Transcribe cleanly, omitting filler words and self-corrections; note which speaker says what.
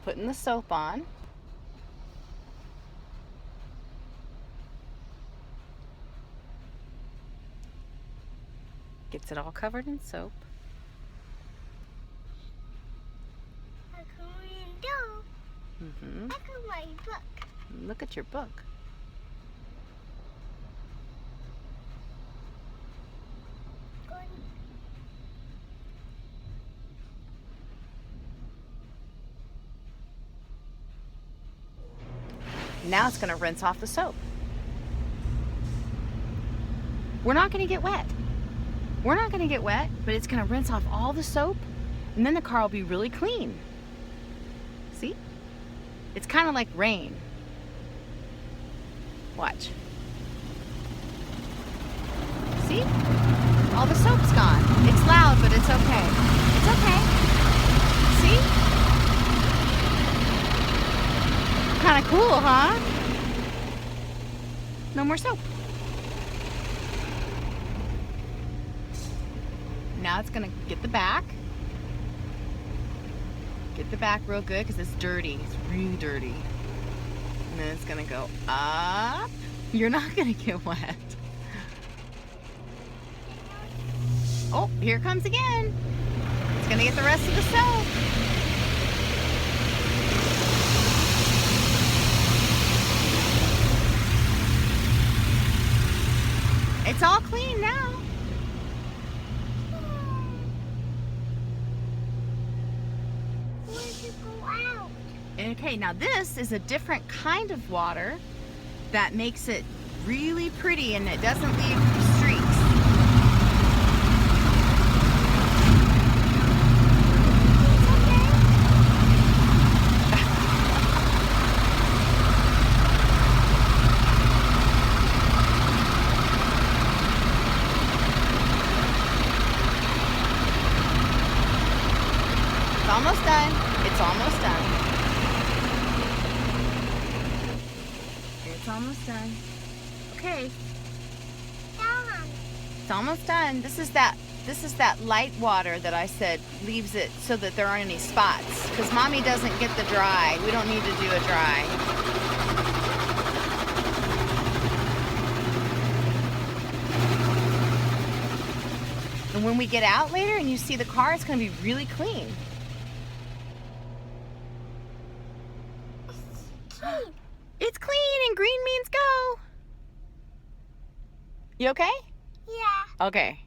Speaker 1: putting the soap on. Gets it all covered in soap.
Speaker 2: I can read
Speaker 1: Mm-hmm.
Speaker 2: Look at my book.
Speaker 1: Look at your book. Now it's going to rinse off the soap. We're not going to get wet. We're not going to get wet, but it's going to rinse off all the soap, and then the car will be really clean. See? It's kind of like rain. Watch. See? All the soap's gone. It's loud, but it's okay. It's okay. See? Kind of cool, huh? No more soap. Now it's gonna get the back. Get the back real good because it's dirty. It's really dirty. And then it's gonna go up. You're not gonna get wet. Oh, here it comes again. It's gonna get the rest of the soap. It's all clean now. Okay, now this is a different kind of water that makes it really pretty and it doesn't leave streaks. It's almost done. It's almost done. It's almost done. Okay.
Speaker 2: Done.
Speaker 1: It's almost done. This is that light water that I said leaves it so that there aren't any spots. Because Mommy doesn't get the dry. We don't need to do a dry. And when we get out later and you see the car, it's going to be really clean. It's clean and green means go. You okay?
Speaker 2: Yeah.
Speaker 1: Okay.